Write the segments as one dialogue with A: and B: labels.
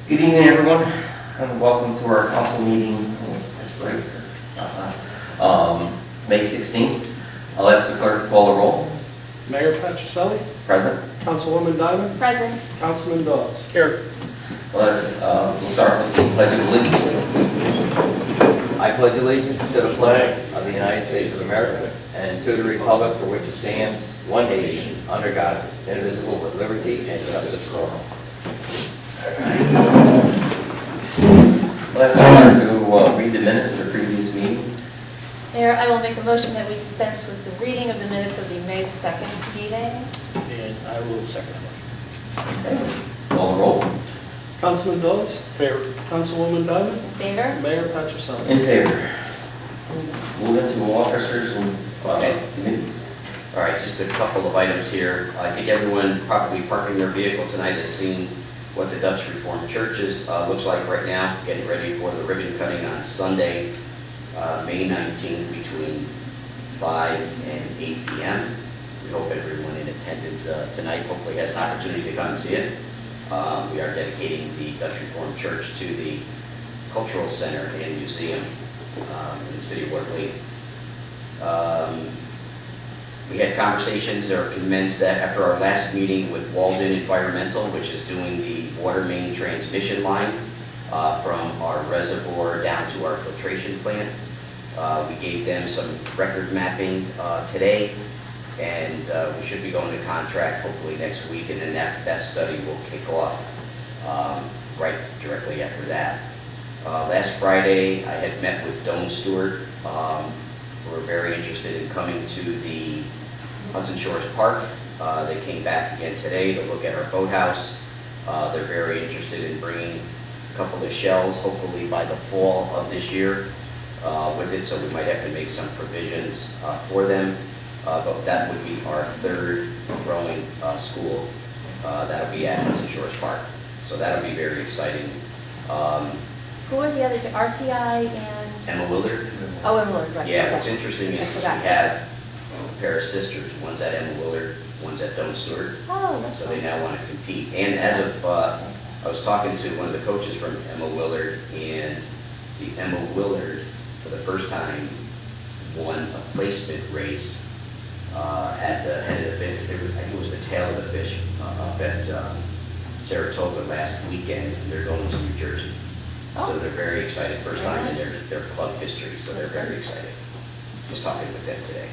A: Good evening, everyone, and welcome to our council meeting, May 16th. I'll ask the clerk to call the roll.
B: Mayor Patricelli.
A: Present.
B: Councilwoman Diamond.
C: Present.
B: Councilman Dawes. Here.
A: We'll start with the Pledge of Allegiance.
D: I pledge allegiance to the flag of the United States of America and to the republic for which it stands, one nation, under God, indivisible, with liberty and justice for all.
A: We'll ask the clerk to read the minutes of the previous meeting.
C: Mayor, I will make a motion that we dispense with the reading of the minutes of the May 2nd meeting.
B: And I will second the
A: Call the roll.
B: motion. Councilman Dawes. Favor. Councilwoman Diamond.
C: In favor?
B: Mayor Patricelli.
A: In favor. Move into officers and committees.
E: All right, just a couple of items here. I think everyone probably parking their vehicle tonight has seen what the Dutch Reformed Churches looks like right now, getting ready for the ribbon cutting on Sunday, May 19th, between 5 and 8 p.m. We hope everyone in attendance tonight hopefully has an opportunity to come and see it. We are dedicating the Dutch Reformed Church to the Cultural Center and Museum in the city of Waterloo. We had conversations or commenced that after our last meeting with Walden Environmental, which is doing the water main transmission line from our reservoir down to our filtration plant. We gave them some record mapping today, and we should be going to contract hopefully next week, and then that study will kick off right directly after that. Last Friday, I had met with Doane Stewart. We're very interested in coming to the Hudson Shores Park. They came back again today to look at our boathouse. They're very interested in bringing a couple of shells, hopefully by the fall of this year with it, so we might have to make some provisions for them. But that would be our third growing school. That'll be at Hudson Shores Park. So that'll be very exciting.
C: Who are the other two? RPI and...
E: Emma Willard.
C: Oh, and Lord, right.
E: Yeah,
C: okay.
E: what's interesting
C: I
E: is we
C: forgot.
E: have a pair of sisters. One's at Emma Willard, one's at Doane Stewart.
C: Oh, that's
E: So they
C: cool.
E: now want to compete. And as of, I was talking to one of the coaches from Emma Willard, and the Emma Willard, for the first time, won a placement race at the head of the fish. I think it was the tail of the fish up at Saratoga last weekend, and they're going to New Jersey. So
C: Oh.
E: they're very excited, first time in
C: Very
E: their club history, so they're very excited. Just talking with them today.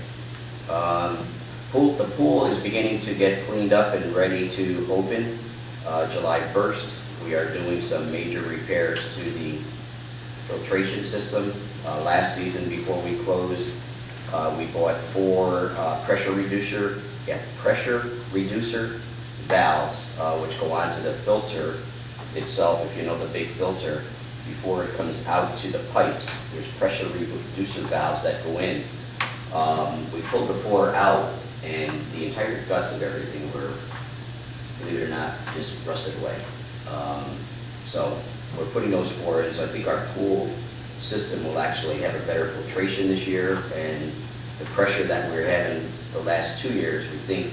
E: The pool is beginning to get cleaned up and ready to open July 1st. We are doing some major repairs to the filtration system. Last season, before we closed, we bought 4 pressure reducer valves, which go onto the filter itself. If you know the big filter, before it comes out to the pipes, there's pressure reducer valves that go in. We pulled the 4 out, and the entire guts of everything were, believe it or not, just rusted away. So we're putting those 4 in, so I think our pool system will actually have a better filtration this year, and the pressure that we're having the last 2 years, we think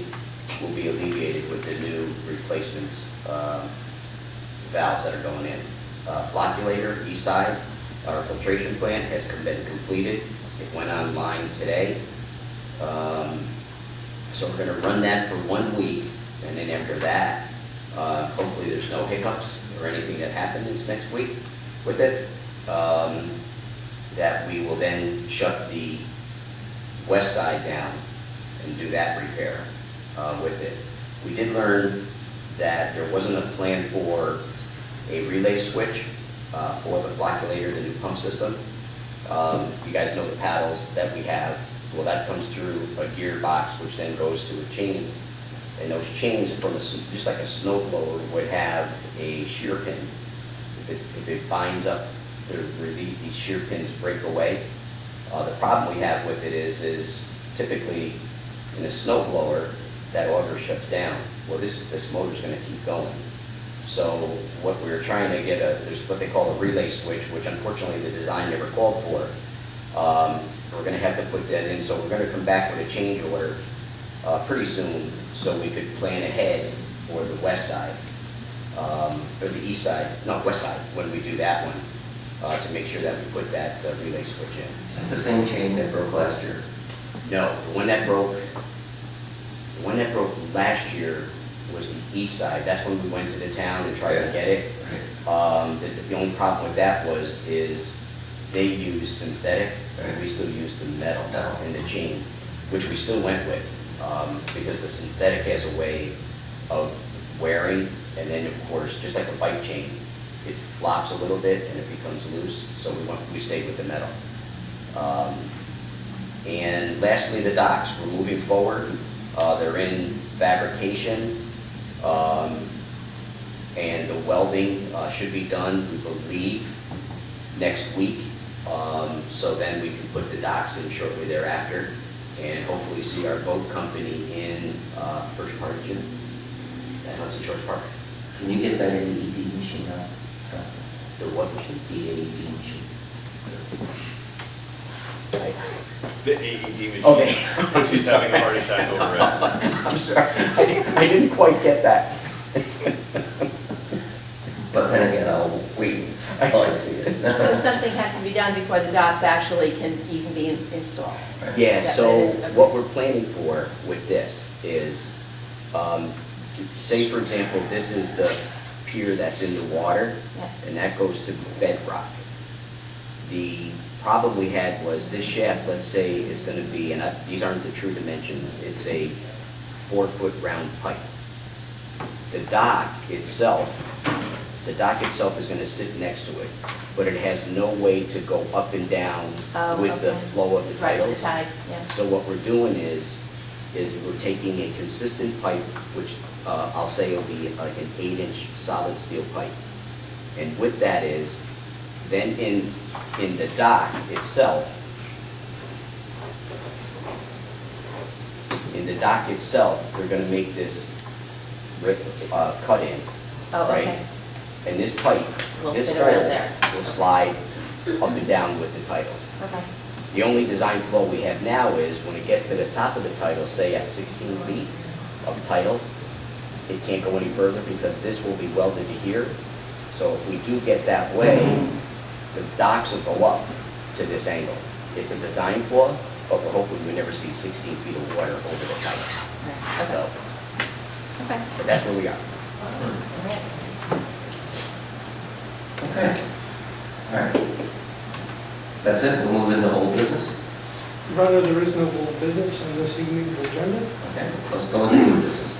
E: will be alleviated with the new replacements valves that are going in. Flocculator, east side, our filtration plant has been completed. It went online today. So we're going to run that for 1 week, and then after that, hopefully there's no hiccups or anything that happens next week with it. That we will then shut the west side down and do that repair with it. We did learn that there wasn't a plan for a relay switch for the flocculator, the new pump system. You guys know the paddles that we have. Well, that comes through a gearbox, which then goes to a chain. And those chains, from just like a snow blower, would have a shear pin. If it binds up, these shear pins break away. The problem we have with it is typically in a snow blower, that auger shuts down. Well, this motor's going to keep going. So what we're trying to get there's what they call a relay switch, which unfortunately the design never called for. We're going to have to put that in, so we're going to come back with a change order pretty soon, so we could plan ahead for the west side. or the east side, no, west side, when we do that one, to make sure that we put that relay switch in.
A: Is that the same chain that broke last year?
E: No, the one that broke last year was the east side. That's when we went to the town and tried to get it. The only problem with that is they use synthetic, and we still use the metal in the chain, which we still went with, because the synthetic has a way of wearing, and then of course, just like a bike chain, it flops a little bit and it becomes loose, so we stayed with the metal. And lastly, the docks, we're moving forward. They're in fabrication, and the welding should be done, we believe, next week. So then we can put the docks in shortly thereafter, and hopefully see our boat company in first part of June at Hudson Shores Park.
A: Can you get that AED machine out?
E: The what machine?
A: The AED machine.
F: The AED machine.
E: Okay.
F: When she's having a heart attack over it.
E: I'm sorry, I didn't quite get that.
A: But then again, I'll wait until I see it.
C: So something has to be done before the docks actually can even be installed.
E: Yeah,
C: That
E: so
C: is- okay.
E: what we're planning for with this is, say for example, this is the pier that's in the water,
C: Yeah.
E: and that goes to bedrock. The problem we had was this shaft, let's say, is going to be, and these aren't the true dimensions, it's a 4-foot round pipe. The dock itself is going to sit next to it, but it has no way to go up and down
C: Oh,
E: with the
C: okay.
E: flow of the
C: Right,
E: titles.
C: the tide, yeah.
E: So what we're doing is we're taking a consistent pipe, which I'll say will be like an 8-inch solid steel pipe. And with that is, then in the dock itself, they're gonna make this cut in,
C: Oh,
E: right?
C: okay.
E: And this pipe,
C: Will
E: this
C: fit
E: hole
C: around there.
E: will slide up and down with the titles.
C: Okay.
E: The only design flaw we have now is when it gets to the top of the title, say at 16 feet of title, it can't go any further because this will be welded to here. So if we do get that way, the docks will go up to this angle. It's a design flaw, but we're hoping we never see 16 feet of water over the title.
C: Right,
E: So,
C: Okay.
E: but that's where we are.
A: Okay. All right. That's it, we'll move into old business.
G: Your Honor, there is no old business on this evening's agenda.
A: Okay, let's go into new business.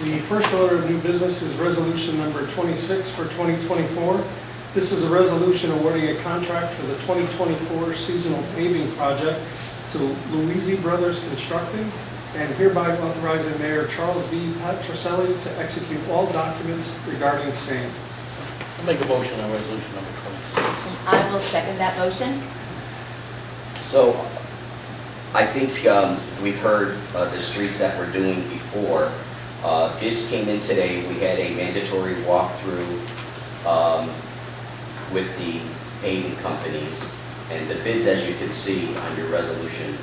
G: The first order of new business is resolution number 26 for 2024. This is a resolution awarding a contract for the 2024 seasonal paving project to Louisi Brothers Constructing, and hereby authorizing Mayor Charles V. Patricelli to execute all documents regarding same.
B: I'll make a motion on resolution number 26.
C: I will second that motion.
E: So I think we've heard the streets that we're doing before. Bids came in today. We had a mandatory walkthrough with the paving companies. And the bids, as you can see on your resolution,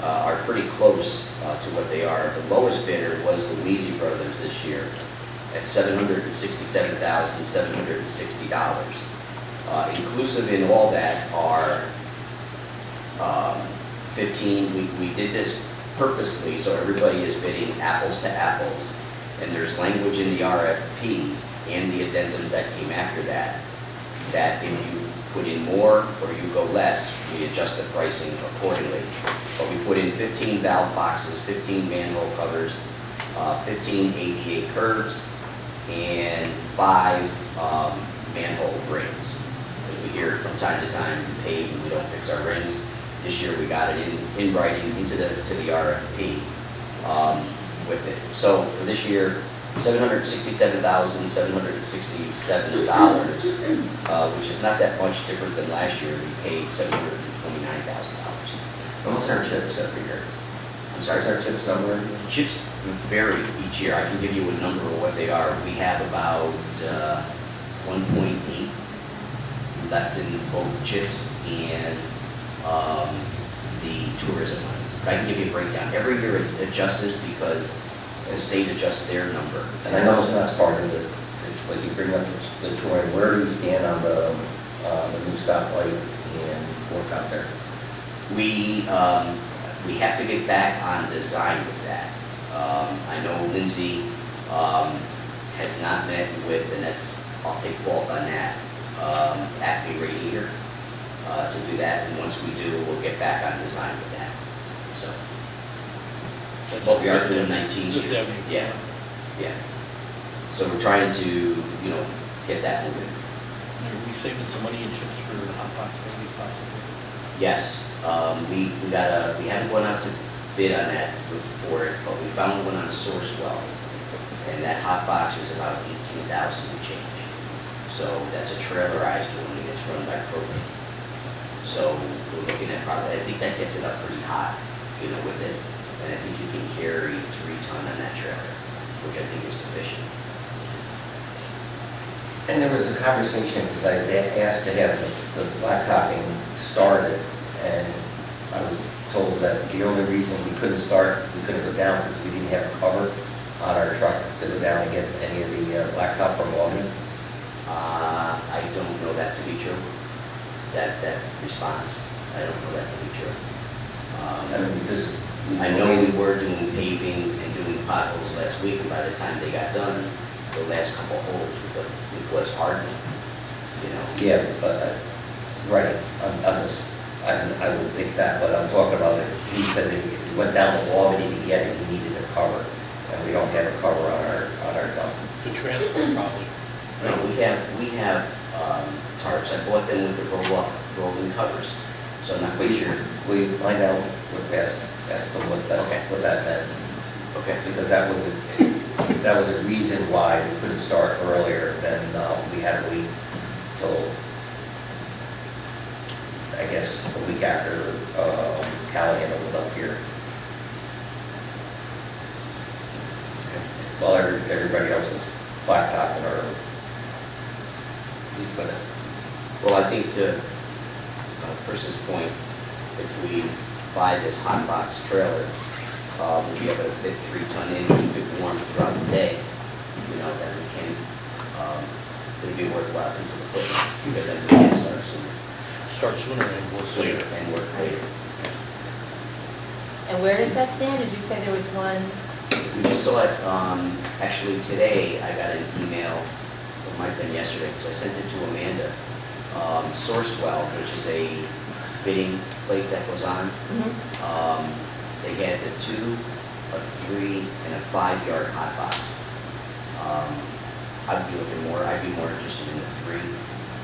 E: are pretty close to what they are. The lowest bidder was Louisi Brothers this year at $767,760. Inclusive in all that are 15, we did this purposely so everybody is bidding apples to apples. And there's language in the RFP and the addendums that came after that, that if you put in more or you go less, we adjust the pricing accordingly. But we put in 15 valve boxes, 15 manhole covers, 15 ADA curves, and 5 manhole rings. As we hear from time to time, we pave and we don't fix our rings. This year we got it in writing into the RFP with it. So for this year, $767,767, which is not that much different than last year. We paid $729,000.
A: What's our chips every year?
E: I'm sorry,
A: Is our chips number?
E: chips vary each year. I can give you a number of what they are. We have about 1.8 left in both chips and the tourism money. But I can give you a breakdown. Every year it adjusts because the state adjusts their number.
A: And I know it's not part of the like you bring up the touring, where do we stand on the new stoplight and work out there?
E: We have to get back on design with that. I know Lindsay has not met with, and I'll take fault on that, Acme Radiator to do that, and once we do, we'll get back on design with that, so. But we are doing 19th
B: Fifth
E: Street.
B: Avenue.
E: Yeah, yeah. So we're trying to, get that moving.
B: Are we saving some money in chips for hot box maybe possibly?
E: Yes, we haven't gone out to bid on that for it, but we found one on a Sourcewell. And that hot box is about 18,000 to change. So that's a trailerized one that gets run by propane. So we're looking at probably, I think that gets it up pretty hot, with it. And I think you can carry 3 ton on that trailer, which I think is sufficient.
A: And there was a conversation, because I asked to have the blacktopping started, and I was told that the only reason we couldn't go down, because we didn't have a cover on our truck to go down and get any of the blacktop from Albany.
E: I don't know that to be true, that response. I don't know that to be true.
A: I mean, because
E: I know we were doing paving and doing potholes last week, and by the time they got done, the last couple of holes was hardening,
A: Yeah, but, right, I would think that, but I'm talking about it. He said that if he went down to Albany to get it, he needed a cover, and we don't have a cover on our dump.
B: The transport probably.
E: No, we have tarps. I bought them with the rolling covers, so I'm not quite sure.
A: Will you find out ask them what that meant?
E: Okay.
A: Because that was a reason why we couldn't start earlier than we had to wait till, I guess, a week after Callahan opened up here. While everybody else was blacktopping or we put it.
E: Well, I think to Chris's point, if we buy this hot box trailer, we'll be able to fit 3 ton in, keep it warm throughout the day, then we can, it'll be a worthwhile piece of equipment, because then we can start sooner.
B: Start sooner and work later.
E: And work later.
C: And where does that stand? Did you say there was one?
E: We just saw it, actually today, I got an email, it might have been yesterday, because I sent it to Amanda. Sourcewell, which is a bidding place that goes on. They had the 2, a 3, and a 5-yard hot box. I'd be more interested in the 3,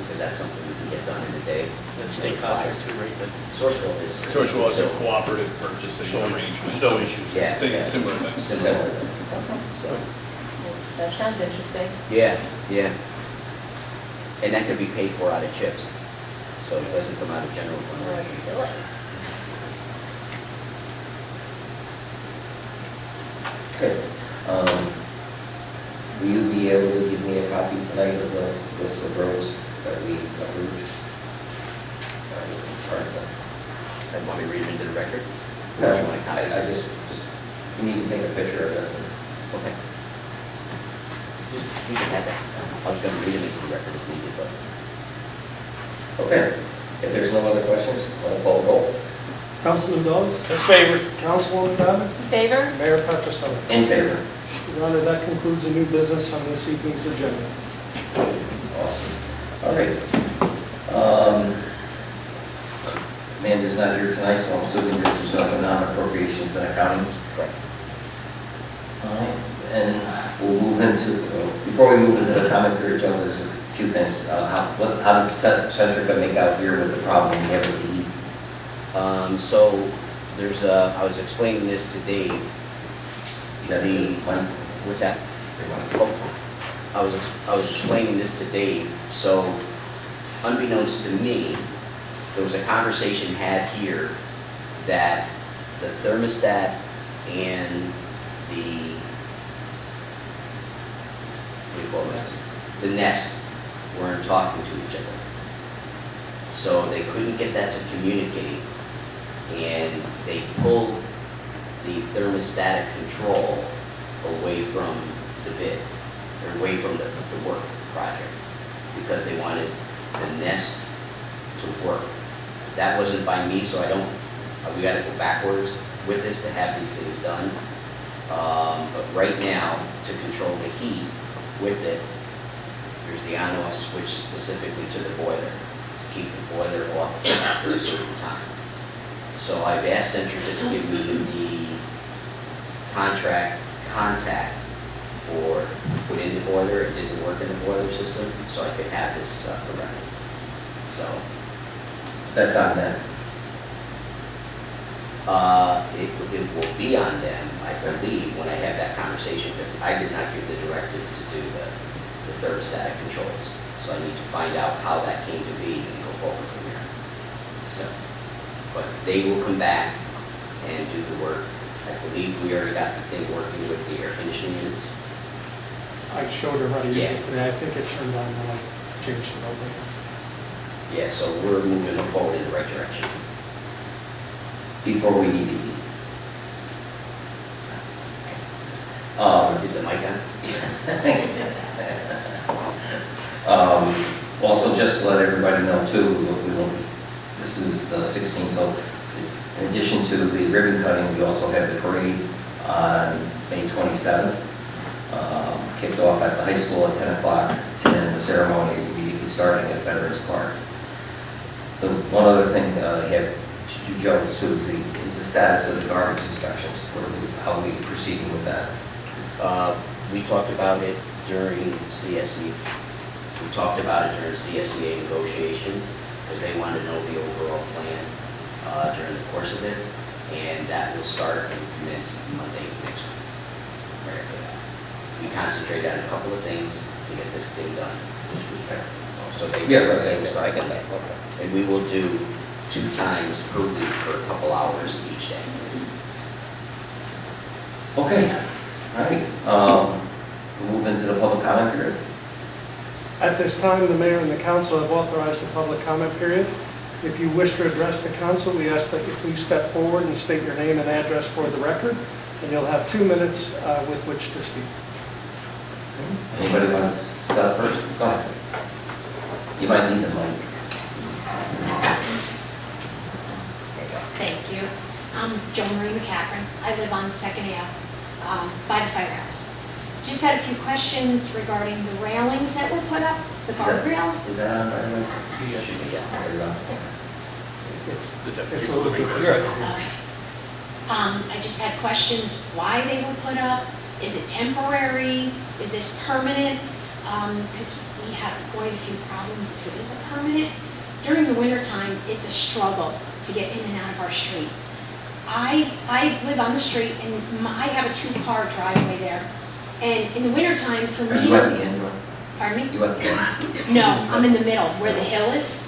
E: because that's something we can get done in a day.
B: And state contract too, right? But
E: Sourcewell is.
F: Sourcewell is a cooperative purchasing
B: So
F: arrangement.
B: there's no issues.
E: Yeah.
F: Similar things.
E: Similar.
C: Okay.
E: So,
C: That sounds interesting.
E: yeah. And that could be paid for out of chips, so it doesn't come out of general fund.
C: Let's do it.
A: Okay. Will you be able to give me a copy tonight of the list of roads that we approved? I was in front of them.
E: And want me to read it into the record?
A: No,
E: Or you want to copy?
A: I just need to take a picture of it.
E: Okay. You can have that. I was gonna read it into the record if needed, but.
A: Okay. If there's no other questions, I'll call roll.
G: Councilman Dawes?
B: in favor.
G: Councilwoman Dobbin?
C: In favor?
G: Mayor Patricello?
A: In favor.
G: Your Honor, that concludes the new business on this evening's agenda.
A: Awesome. All right. Amanda's not here tonight, so I'm assuming you're just talking non-appropriations and accounting.
E: Correct.
A: All right. And we'll move into, before we move into the comment period, Joe, there's a few things. How did Centrica make out here with the problem we have with the heat?
E: So there's I was explaining this to Dave. What's that? Oh, I was explaining this to Dave. So unbeknownst to me, there was a conversation had here that the thermostat and the, what do you call this? The Nest weren't talking to each other. So they couldn't get that to communicate, and they pulled the thermostatic control away from the bid, or away from the work project, because they wanted the nest to work. That wasn't by me, so we gotta go backwards with this to have these things done. But right now, to control the heat with it, there's the on-off switch specifically to the boiler, to keep the boiler off after a certain time. So I've asked Centrica to give me the contract contact for put in the boiler. It didn't work in the boiler system, so I could have this corrected. So
A: That's on them.
E: it will be on them, I believe, when I have that conversation, because I did not give the directive to do the thermostatic controls. So I need to find out how that came to be and go forward from there. So, but they will come back and do the work. I believe we already got the thing working with the air conditioning units.
G: I showed her how to use
E: Yeah.
G: it today. I think it turned on when I changed it over.
E: Yeah, so we're moving forward in the right direction.
A: Before we need to eat.
E: Is the mic on?
A: Also, just to let everybody know too, this is the 16th, so in addition to the ribbon cutting, we also have the parade on May 27th. Kicked off at the high school at 10 o'clock, and then the ceremony immediately starting at Veterans Park. The one other thing I have to do, Joe, too, is the status of the garbage inspections. How are we proceeding with that?
E: We talked about it during CSE. We talked about it during CSEA negotiations, because they wanted to know the overall plan during the course of it, and that will start and commence Monday next week. Right after that. We concentrated on a couple of things to get this thing done this week. So they will start.
B: I get that, okay.
E: And we will do 2 times per week for a couple hours each day.
A: Okay, all right. We'll move into the public comment period.
G: At this time, the mayor and the council have authorized a public comment period. If you wish to address the council, we ask that you please step forward and state your name and address for the record, and you'll have 2 minutes with which to speak.
A: Anybody want to start first? Go ahead. You might need the mic.
H: Thank you. I'm Jo Marie McCaffrey. I live on 2nd Ave by the firehouse. Just had a few questions regarding the railings that were put up, the guardrails.
A: Is that on, by the way?
E: It should be, yeah.
A: Or is it on?
G: It's a little different.
H: Okay. I just had questions why they were put up. Is it temporary? Is this permanent? Because we have quite a few problems if it is a permanent. During the wintertime, it's a struggle to get in and out of our street. I live on the street and I have a 2-car driveway there. And in the wintertime, for
A: Are
H: me...
A: you at the end?
H: Pardon me?
A: You at the end?
H: No, I'm in the middle, where the hill is.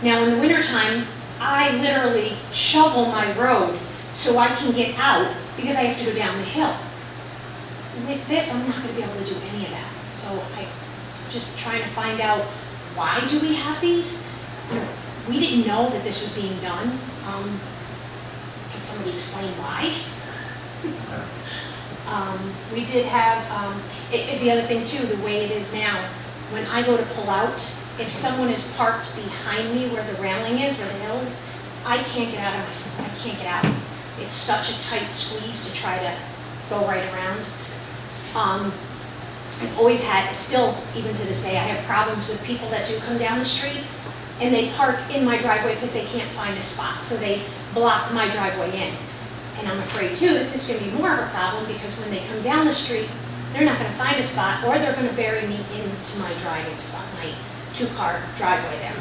H: Now, in the wintertime, I literally shovel my road so I can get out because I have to go down the hill. With this, I'm not going to be able to do any of that. So I'm just trying to find out, why do we have these? We didn't know that this was being done. Can somebody explain why? We did have, the other thing too, the way it is now, when I go to pull out, if someone is parked behind me where the railing is, where the hill is, I can't get out of my, I can't get out. It's such a tight squeeze to try to go right around. I've always had, still even to this day, I have problems with people that do come down the street and they park in my driveway because they can't find a spot, so they block my driveway in. And I'm afraid too that this is going to be more of a problem because when they come down the street, they're not going to find a spot, or they're going to bury me into my driving spot, my 2-car driveway there.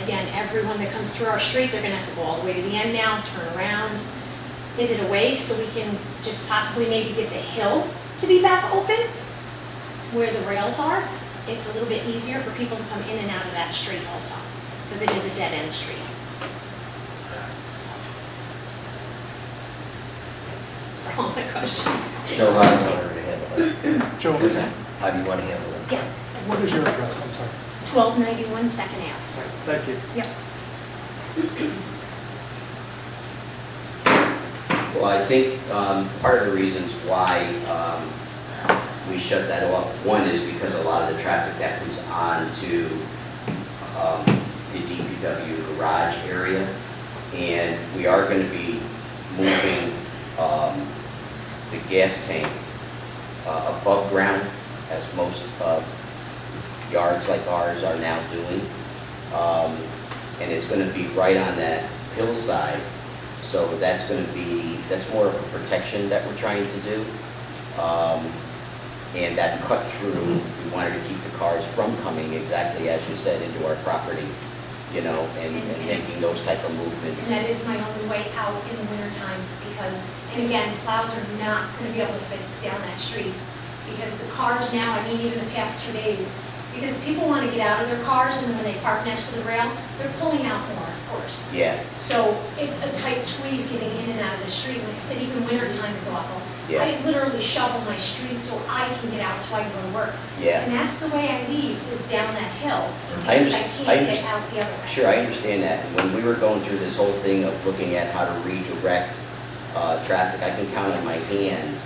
H: Again, everyone that comes through our street, they're going to have to go all the way to the end now, turn around. Is it a way so we can just possibly maybe get the hill to be back open where the rails are? It's a little bit easier for people to come in and out of that street also, because it is a dead-end street. Those are all my questions.
A: Joe, how do you want her to handle it?
G: Joe,
A: How do you want to handle it?
H: Yes,
G: what is your address? I'm sorry.
H: 1291 2nd Ave.
G: Sorry. Thank you.
H: Yep.
E: Well, I think part of the reasons why we shut that off. One is because a lot of the traffic that comes on to the DPW garage area, and we are going to be moving the gas tank above ground, as most yards like ours are now doing. And it's going to be right on that hillside, so that's more of a protection that we're trying to do. And that cut through, we wanted to keep the cars from coming, exactly as you said, into our property, you know, and making those type of movements.
H: And that is my only way out in the wintertime, because, and again, plows are not gonna be able to fit down that street, because the cars now, I mean, even the past 2 days, because people wanna get out of their cars, and when they park next to the rail, they're pulling out more, of course.
E: Yeah,
H: So it's a tight squeeze getting in and out of the street. Like I said, even wintertime is awful.
E: Yeah.
H: I literally shovel my street so I can get out so I can go to work.
E: yeah.
H: And that's the way I leave, is down that hill,
E: I
H: because I
E: understand- I
H: can't get
E: understand.
H: out the other way.
E: Sure, I understand that. And when we were going through this whole thing of looking at how to redirect traffic, I can count on my hand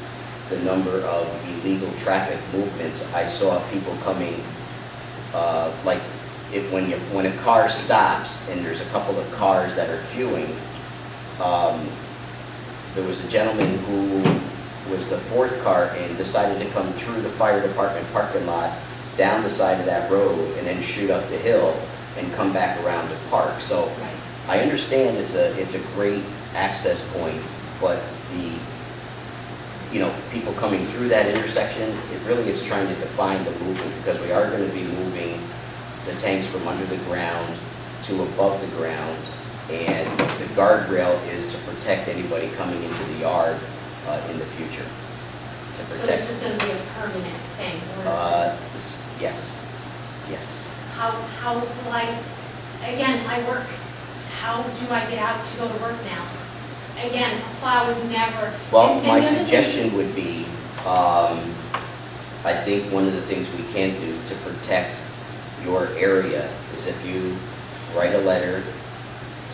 E: the number of illegal traffic movements. I saw people coming, like, when a car stops and there's a couple of cars that are queuing, there was a gentleman who was the fourth car and decided to come through the fire department parking lot, down the side of that road, and then shoot up the hill and come back around to park. So
H: Right.
E: I understand it's a great access point, but people coming through that intersection, it really is trying to define the movement, because we are going to be moving the tanks from under the ground to above the ground, and the guardrail is to protect anybody coming into the yard in the future, to
H: So
E: protect.
H: this is gonna be a permanent thing, or
E: Yes, yes.
H: how will again, I work, how do I get out to go to work now? Again, a plow is never.
E: Well,
H: and
E: my
H: the other thing-
E: suggestion would be, I think one of the things we can do to protect your area is if you write a letter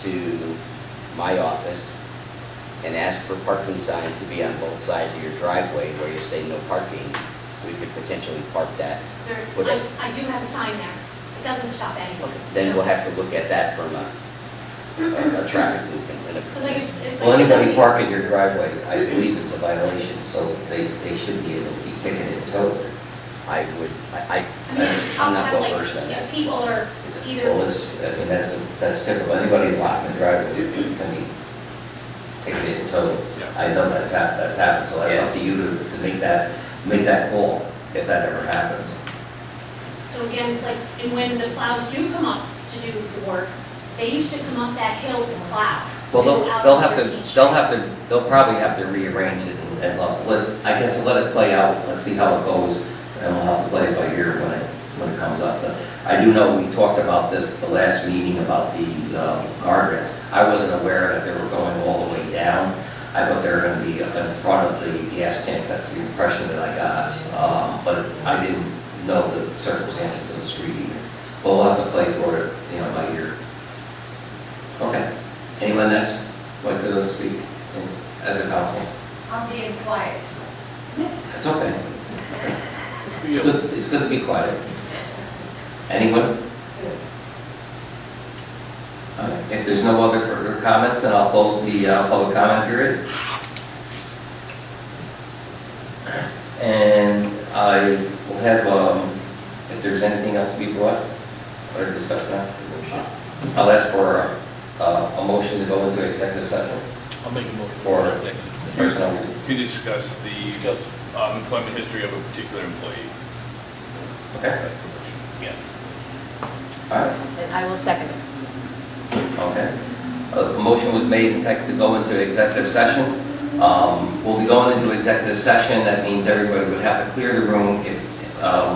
E: to my office and ask for parking signs to be on both sides of your driveway where you say no parking, we could potentially park that. Put it-
H: I do have a sign there. It doesn't stop anyone.
E: Then we'll have to look at that from a traffic movement.
H: Because like you said.
A: Well, anybody park in your driveway, I believe is a violation, so they should be able to be ticketed and towed.
E: I
H: I mean,
E: I'm
H: I'll
E: not
H: have
E: well
H: like,
E: versed on that.
H: if people are either.
A: Well, that's typical, anybody blocking the driveway can be ticketed and towed.
F: Yes.
A: I know that's happened, so that's up to you to make that call, if that ever happens.
H: So again, like, and when the plows do come up to do the work, they used to come up that hill to plow.
A: Well,
H: to go out
A: they'll
H: on
A: have to,
H: 13th Street.
A: they'll probably have to rearrange it and I guess let it play out, let's see how it goes, and we'll have to play it by ear when it comes up. But I do know we talked about this the last meeting about the guardrails. I wasn't aware that they were going all the way down. I thought they were going to be up in front of the gas tank, that's the impression that I got. But I didn't know the circumstances of the street either. But we'll have to play for it, by ear. Okay. Anyone next like to speak as a council?
I: I'm being quiet.
A: It's okay. It's good to be quiet. Anyone? All right. If there's no other further comments, then I'll close the public comment period. And I will have, if there's anything else to be brought or discussed now, I'll ask for a motion to go into executive session
B: I'll make a motion.
A: for
B: Executive.
A: personnel.
F: To discuss the
B: Discuss.
F: employment history of a particular employee.
A: Okay,
F: That's the motion. Yes.
A: all right,
C: And I will second it.
A: okay. A motion was made and seconded to go into executive session. We'll be going into executive session, that means everybody would have to clear the room.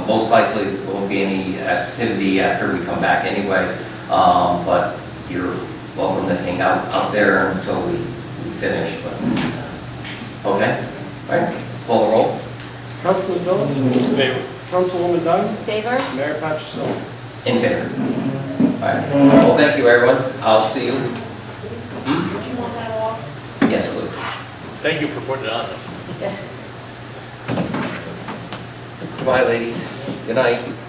A: Most likely, there won't be any activity after we come back anyway, but you're welcome to hang out there until we finish, but, okay? All right, call the roll.
G: Councilman Billis?
B: In favor.
G: Councilwoman Dunn?
C: Favor?
G: Mayor Patricel?
A: In favor. All right, well, thank you, everyone. I'll see you. Hmm?
H: Do you want that off?
A: Yes, please.
B: Thank you for putting it on.
C: Yeah.
A: Goodbye, ladies. Good night.